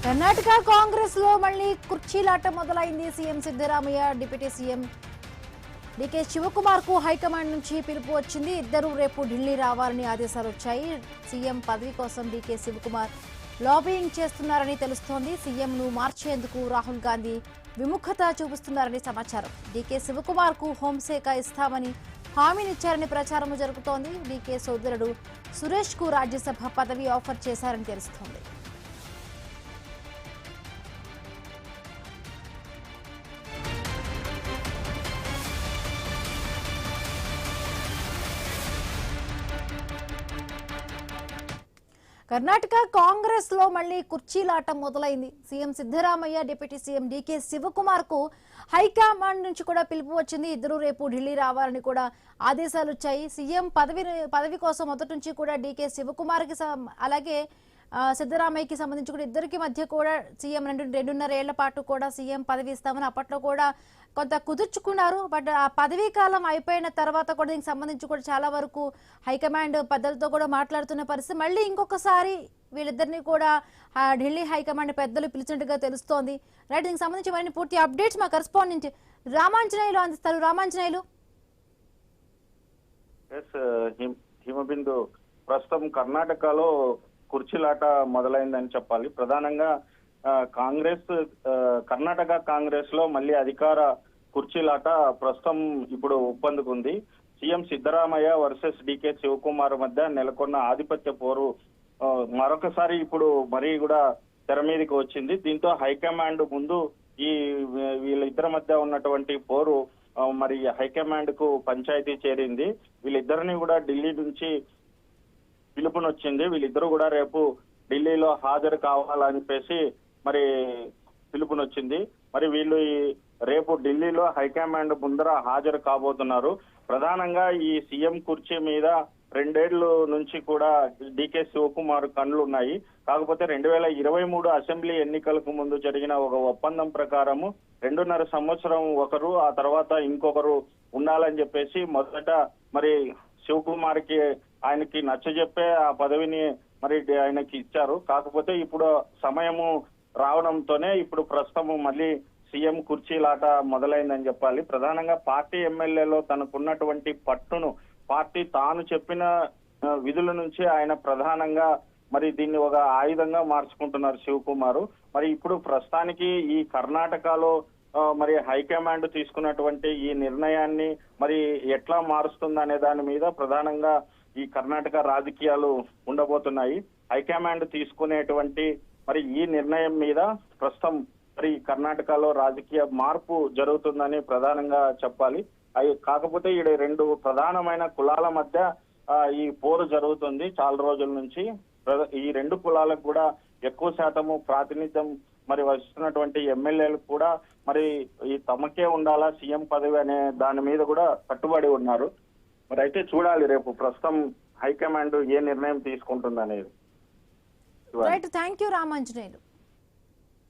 కర్ణాటక కాంగ్రెస్ లో మళ్ళీ కుర్చీలాట మొదలైంది. CM Siddaramaiah, deputy CM DK Shivakumar కు హైకమాండ్ నుంచి పిలుపు వచ్చింది. ఇద్దరు రేపు ఢిల్లీ రావాలని ఆదేశాలు వచ్చాయి. సీఎం పదవి కోసం డీకే శివకుమార్ లాబింగ్ చేస్తున్నారని తెలుస్తోంది. సీఎంను మార్చేందుకు రాహుల్ గాంధీ విముఖత చూపిస్తున్నారని సమాచారం. డీకే శివకుమార్ కు హోంశాఖ ఇస్తామని హామీనిచ్చారని ప్రచారం జరుగుతోంది. డీకే సోదరుడు సురేష్ కు రాజ్యసభ పదవి ఆఫర్ చేశారని తెలుస్తోంది. కర్ణాటక కాంగ్రెస్ లో మళ్ళీ కుర్చీలాట మొదలైంది. CM Siddaramaiah, deputy CM DK Shivakumar కు హైకమాండ్ నుంచి కూడా పిలుపు వచ్చింది. ఇద్దరు రేపు ఢిల్లీ రావాలని కూడా ఆదేశాలు వచ్చాయి. సీఎం పదవి కోసం మొదటి నుంచి కూడా డీకే శివకుమార్ కి అలాగే సిద్ధరామయ్యకి సంబంధించి కూడా ఇద్దరికి మధ్య కూడా సీఎం రెండున్నర ఏళ్ల పాటు కూడా సీఎం పదవి ఇస్తామని అప్పట్లో కూడా కొంత కుదుర్చుకున్నారు. బట్ ఆ పదవీ కాలం అయిపోయిన తర్వాత కూడా దీనికి సంబంధించి కూడా చాలా వరకు హైకమాండ్ పెద్దలతో కూడా మాట్లాడుతున్న పరిస్థితి. మళ్ళీ ఇంకొకసారి వీళ్ళిద్దరిని కూడా ఢిల్లీ హైకమాండ్ పెద్దలు పిలిచినట్టుగా తెలుస్తోంది. రైట్, దీనికి సంబంధించి మరిన్ని పూర్తి అప్డేట్స్ మా కరెస్పాండెంట్ రామాంజనేయులు అందిస్తారు. రామాంజనేయులు. హిమబిందు, ప్రస్తుతం కర్ణాటకలో కుర్చీలాట మొదలైందని చెప్పాలి. ప్రధానంగా కర్ణాటక కాంగ్రెస్ లో మళ్ళీ అధికార కుర్చీలాట ప్రస్తుతం ఇప్పుడు ఊపందుకుంది. CM Siddaramaiah versus DK Shivakumar మధ్య నెలకొన్న ఆధిపత్య పోరు మరొకసారి ఇప్పుడు మరీ కూడా తెర మీదకి వచ్చింది. దీంతో హైకమాండ్ ముందు వీళ్ళిద్దరి మధ్య ఉన్నటువంటి పోరు మరి హైకమాండ్ కు పంచాయతీ చేరింది. వీళ్ళిద్దరిని కూడా ఢిల్లీ నుంచి పిలుపునొచ్చింది. వీళ్ళిద్దరూ కూడా రేపు ఢిల్లీలో హాజరు కావాలని చెప్పేసి మరి పిలుపునొచ్చింది. మరి వీళ్ళు రేపు ఢిల్లీలో హైకమాండ్ ముందర హాజరు కాబోతున్నారు. ప్రధానంగా ఈ సీఎం కుర్చీ మీద 2 ఏళ్ల నుంచి కూడా డీకే శివకుమార్ కళ్ళు ఉన్నాయి. కాకపోతే 2023 అసెంబ్లీ ఎన్నికలకు ముందు జరిగిన ఒక ఒప్పందం ప్రకారము 2.5 సంవత్సరం ఒకరు, ఆ తర్వాత ఇంకొకరు ఉండాలని చెప్పేసి మొదట మరి శివకుమార్ కి ఆయనకి నచ్చజెప్పే ఆ పదవిని మరి ఆయనకి ఇచ్చారు. కాకపోతే ఇప్పుడు సమయము రావడంతోనే ఇప్పుడు ప్రస్తుతం మళ్ళీ సీఎం కుర్చీలాట మొదలైందని చెప్పాలి. ప్రధానంగా పార్టీ ఎమ్మెల్యేలో తనకున్నటువంటి పట్టును, పార్టీ తాను చెప్పిన విధుల నుంచి ఆయన ప్రధానంగా మరి దీన్ని ఒక ఆయుధంగా మార్చుకుంటున్నారు శివకుమారు. మరి ఇప్పుడు ప్రస్తుతానికి ఈ కర్ణాటకలో మరి హైకమాండ్ తీసుకున్నటువంటి ఈ నిర్ణయాన్ని మరి ఎట్లా మారుస్తుంది అనే దాని మీద ప్రధానంగా ఈ కర్ణాటక రాజకీయాలు ఉండబోతున్నాయి. హైకమాండ్ తీసుకునేటువంటి మరి ఈ నిర్ణయం మీద ప్రస్తుతం మరి కర్ణాటకలో రాజకీయ మార్పు జరుగుతుందని ప్రధానంగా చెప్పాలి. కాకపోతే ఈ 2 ప్రధానమైన కులాల మధ్య ఈ పోరు జరుగుతుంది చాలా రోజుల నుంచి. ఈ 2 కులాలకు కూడా ఎక్కువ శాతము ప్రాతినిధ్యం మరి వస్తున్నటువంటి ఎమ్మెల్యేలు కూడా మరి ఈ తమకే ఉండాలా సీఎం పదవి అనే దాని మీద కూడా కట్టుబడి ఉన్నారు. మరి అయితే చూడాలి రేపు ప్రస్తుతం హైకమాండ్ ఏ నిర్ణయం తీసుకుంటుంది అనేది. Right, thank you Ramanjaneyulu.